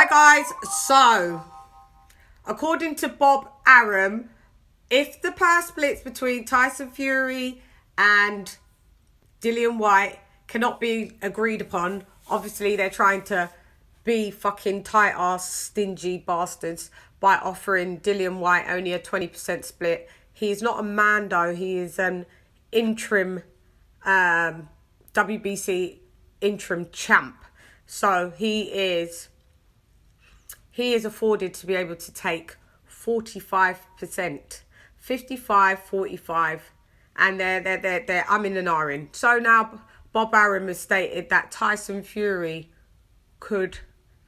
Hi guys, so according to Bob Arum, if the purse splits between Tyson Fury and Dillian White cannot be agreed upon, obviously they're trying to be fucking tight ass stingy bastards by offering Dillian White only a 20% split. He's not a Mando, he is an interim WBC interim champ. So he is afforded to be able to take 45%, 55, 45, and they're umming and ahhing. So now Bob Arum has stated that Tyson Fury could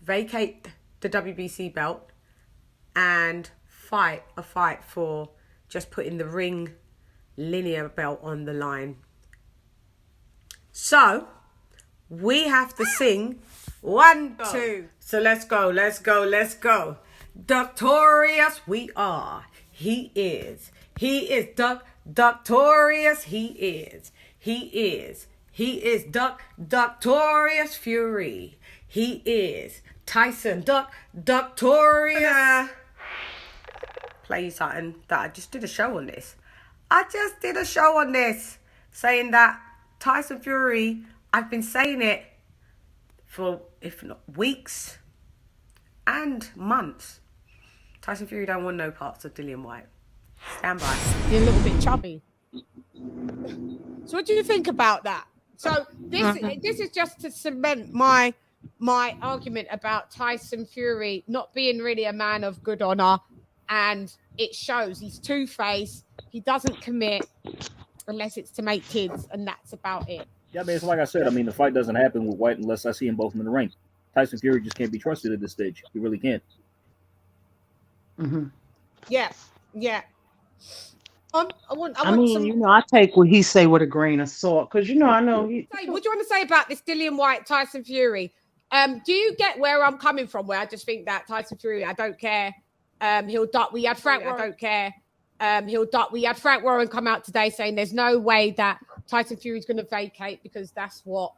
vacate the WBC belt and fight a fight for just putting the ring linear belt on the line. So we have to sing 1, 2. So let's go. Duck-tortious we are. He is Duck-tortious. He is Duck-tortious Fury. He is Tyson Duck-tortious. Play something that I just did a show on this. Saying that Tyson Fury, I've been saying it for, if not weeks and months. Tyson Fury don't want no parts of Dillian White. Stand by. You're a little bit chubby. So what do you think about that? So this is just to cement my argument about Tyson Fury not being really a man of good honor, and it shows he's two-faced. He doesn't commit unless it's to make kids, and that's about it. Yeah, I mean, it's like I said. I mean, the fight doesn't happen with White unless I see them both in the ring. Tyson Fury just can't be trusted at this stage. He really can't. Mm-hmm. Yeah. I take what he say with a grain of salt, because I know. What do you want to say about this Dillian White Tyson Fury? Do you get where I'm coming from? Where I just think that Tyson Fury, I don't care. He'll duck. We had Frank. I don't care. He'll duck. We had Frank Warren come out today saying there's no way that Tyson Fury's going to vacate because that's what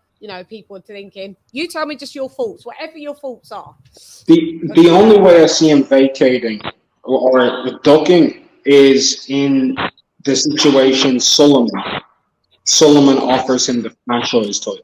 people are thinking. You tell me just your thoughts, whatever your thoughts are. The only way I see him vacating or ducking is in the situation Sullivan offers him the franchise title.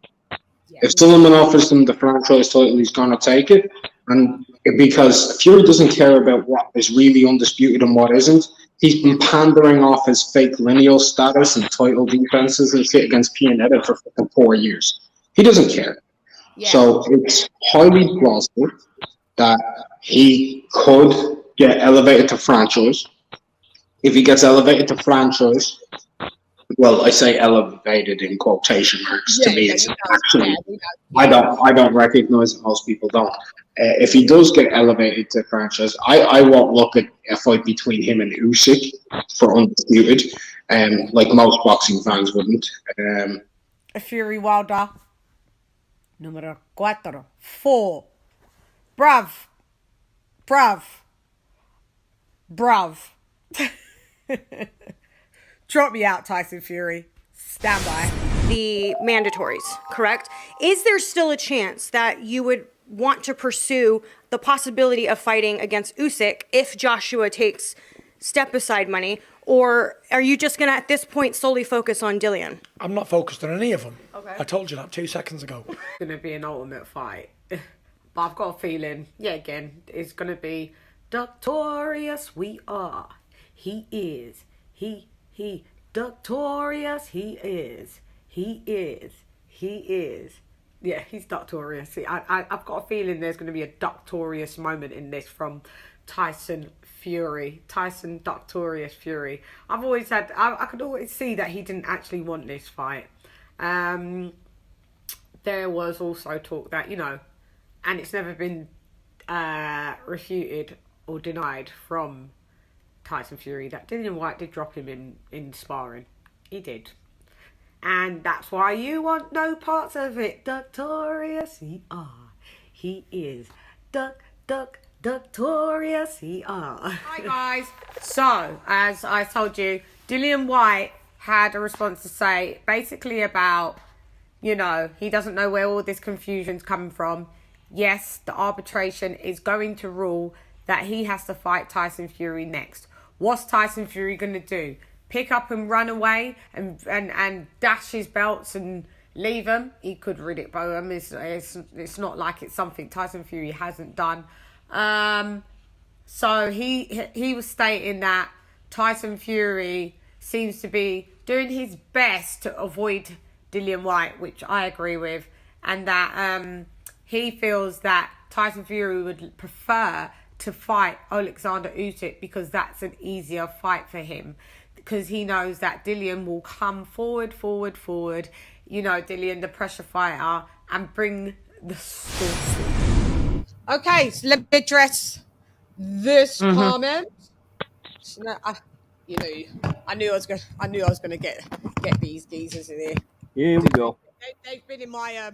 Yeah. If Sullivan offers him the franchise title, he's going to take it, and because Fury doesn't care about what is really undisputed and what isn't. He's been pandering off his fake lineal status and title defenses and shit against Pianetta for 4 years. He doesn't care. Yeah. So it's highly plausible that he could get elevated to franchise. If he gets elevated to franchise, well, I say elevated in quotation marks. To me, it's actually I don't recognize it. Most people don't. If he does get elevated to franchise, I won't look at a fight between him and Usyk for undisputed, like most boxing fans wouldn't. Fury Wilder, número 4. Bruv. Drop me out, Tyson Fury. Stand by. The mandatories, correct? Is there still a chance that you would want to pursue the possibility of fighting against Usyk if Joshua takes step-aside money? Or are you just going to, at this point, solely focus on Dillian? I'm not focused on any of them. Okay. I told you that 2 seconds ago. It's going to be an ultimate fight. But I've got a feeling, it's going to be Duck-tortious we are. He is. He Duck-tortious he is. Yeah, he's Duck-tortious. See, I've got a feeling there's going to be a Duck-tortious moment in this from Tyson Duck-tortious Fury. I could always see that he didn't actually want this fight. There was also talk that, and it's never been refuted or denied from Tyson Fury, that Dillian White did drop him in sparring. He did. And that's why you want no parts of it. Duck-tortious he are. He is Duck-tortious he are. Hi guys. So, as I told you, Dillian White had a response to say basically about, he doesn't know where all this confusion's coming from. yes, the arbitration is going to rule that he has to fight Tyson Fury next. What's Tyson Fury going to do? Pick up and run away and dash his belts and leave them? He could Riddick bow them. It's not like it's something Tyson Fury hasn't done. So he was stating that Tyson Fury seems to be doing his best to avoid Dillian White, which I agree with, and that he feels that Tyson Fury would prefer to fight Alexander Usyk because that's an easier fight for him, because he knows that Dillian will come forward. You know, Dillian, the pressure fighter, and bring the sauce. Okay, so let me address this comment. No, I knew I was gonna get these geezers in here. Here we go. They've been in my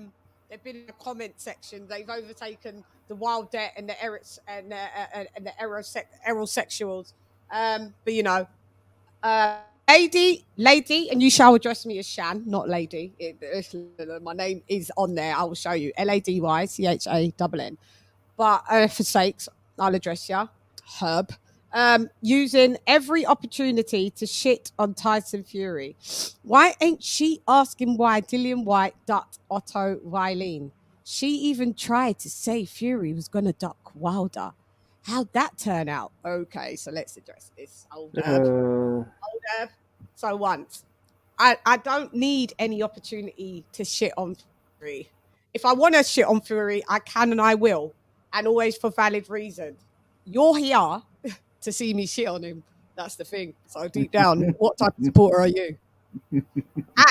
they've been in the comment section. They've overtaken the Wild Debt and the Erics and the Aerosexuals. But you know, lady, and you shall address me as Shan, not lady. My name is on there. I will show you. LadyChann. But for sakes, I'll address ya, Herb. Using every opportunity to shit on Tyson Fury. Why ain't she asking why Dillian White ducked Otto Wylien? She even tried to say Fury was going to duck Wilder. How'd that turn out? Okay, so let's address this. Hold up. So once, I don't need any opportunity to shit on Fury. If I want to shit on Fury, I can and I will, and always for valid reasons. You're here to see me shit on him. That's the thing. So deep down, what type of supporter are you?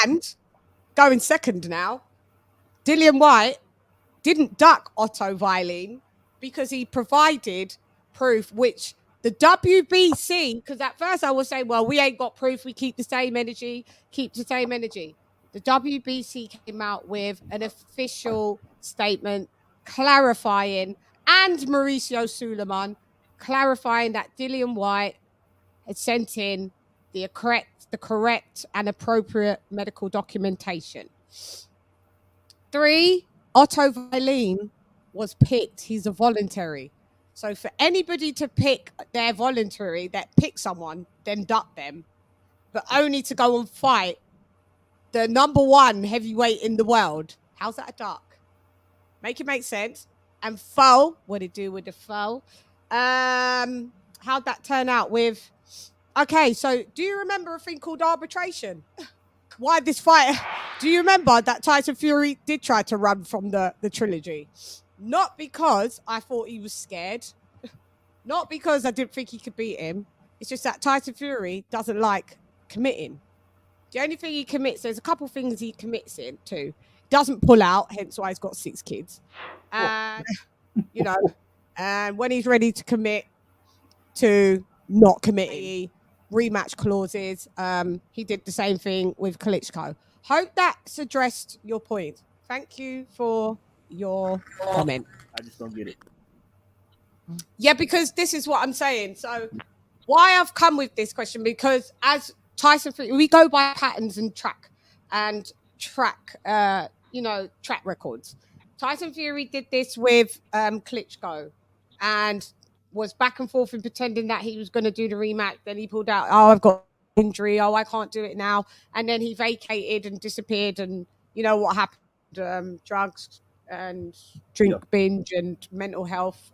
And going second now, Dillian White didn't duck Otto Wylien because he provided proof, which the WBC, because at first I was saying, well, we ain't got proof, we keep the same energy. The WBC came out with an official statement clarifying, and Mauricio Suleiman clarifying that Dillian White had sent in the correct and appropriate medical documentation. 3, Otto Wylien was picked. He's a voluntary. So for anybody to pick their voluntary, that pick someone, then duck them, but only to go and fight the number 1 heavyweight in the world. How's that a duck? Make it make sense. And foul, what it do with the foul? How'd that turn out with? Okay, so do you remember a thing called arbitration? Why this fight? Do you remember that Tyson Fury did try to run from the trilogy? Not because I thought he was scared. Not because I didn't think he could beat him. It's just that Tyson Fury doesn't like committing. The only thing he commits, there's a couple things he commits into. Doesn't pull out, hence why he's got 6 kids. And, you know, and when he's ready to commit to not committing, rematch clauses, he did the same thing with Klitschko. Hope that's addressed your point. Thank you for your comment. I just don't get it. Yeah, because this is what I'm saying. So why I've come with this question, because as Tyson Fury, we go by patterns and track records. Tyson Fury did this with Klitschko and was back and forth and pretending that he was going to do the rematch. Then he pulled out, oh, I've got injury. Oh, I can't do it now. And then he vacated and disappeared. And you know what happened? Drugs and drink binge and mental health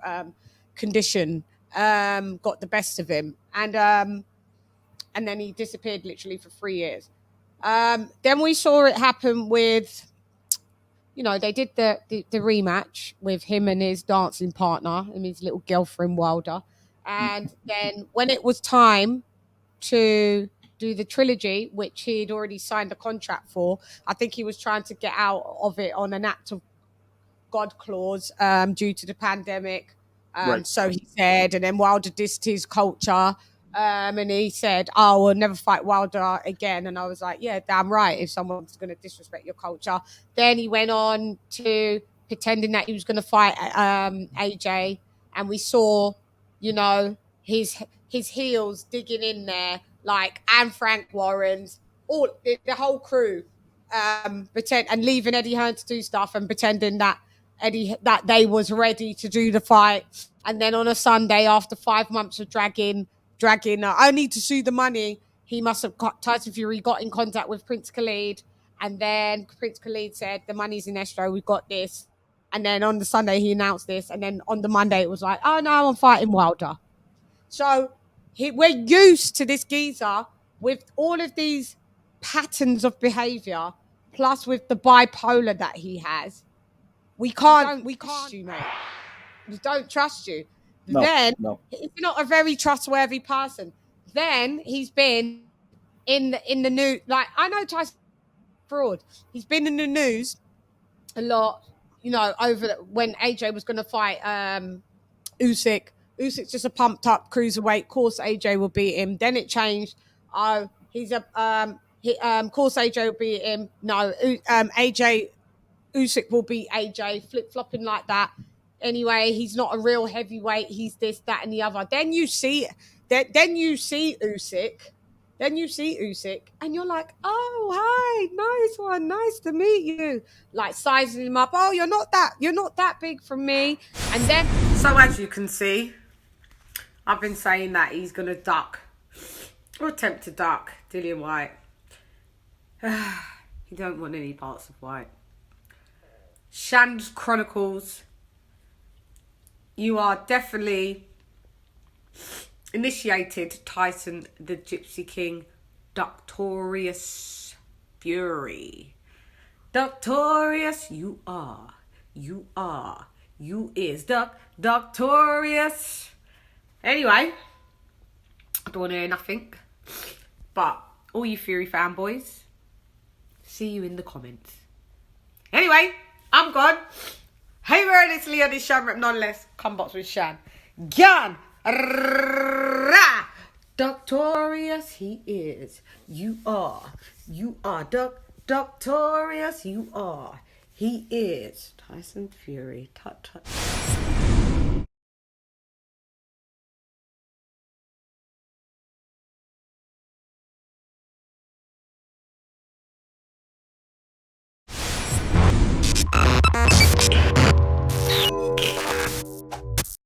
condition got the best of him. And then he disappeared literally for 3 years. Then we saw it happen with, you know, they did the rematch with him and his dancing partner and his little girlfriend Wilder. And then when it was time to do the trilogy, which he'd already signed a contract for, I think he was trying to get out of it on an act of God clause due to the pandemic. Right. So he said, and then Wilder dissed his culture. And he said, oh, we'll never fight Wilder again. And I was like, yeah, damn right, if someone's going to disrespect your culture. Then he went on to pretending that he was going to fight AJ. And we saw, you know, his heels digging in there, like, and Frank Warren's, all the whole crew, pretend and leaving Eddie Hearn to do stuff and pretending that Eddie that they was ready to do the fight, and then on a Sunday after 5 months of dragging, only to sue the money, he must have Tyson Fury got in contact with Prince Khalid, and then Prince Khalid said the money's in escrow, we've got this, and then on the Sunday he announced this, and then on the Monday it was like, oh no, I'm fighting Wilder. So we're used to this geezer with all of these patterns of behavior, plus with the bipolar that he has. We can't you, mate. We don't trust you. No, then no. he's not a very trustworthy person. Then he's been in the news. Like, I know Tyson fraud. He's been in the news a lot, you know, over when AJ was going to fight Usyk. Usyk's just a pumped up cruiserweight. Of course, AJ will beat him. Then it changed. Oh, he's a course AJ will beat him. No, AJ. Usyk will beat AJ, flip-flopping like that. Anyway, he's not a real heavyweight. He's this, that, and the other. Then you see Usyk. And you're like, oh, hi, nice one. Nice to meet you. Like, sizing him up. Oh, you're not that big for me. And then... So as you can see, I've been saying that he's going to duck, or attempt to duck, Dillian Whyte. He don't want any parts of Whyte. Chann's Chronicles, you are definitely initiated Tyson the Gypsy King Duck-tortious Fury. Duck-tortious, you is Duck-tortious. Anyway, I don't want to hear nothing, but all you Fury fanboys, see you in the comments. Anyway, I'm gone. Hey, where it's Leon, this Shan rep nonetheless. Come box with Shan. Gan. Duck-tortious he is. You are. Duck-tortious you are. He is. Tyson Fury. Tut tut.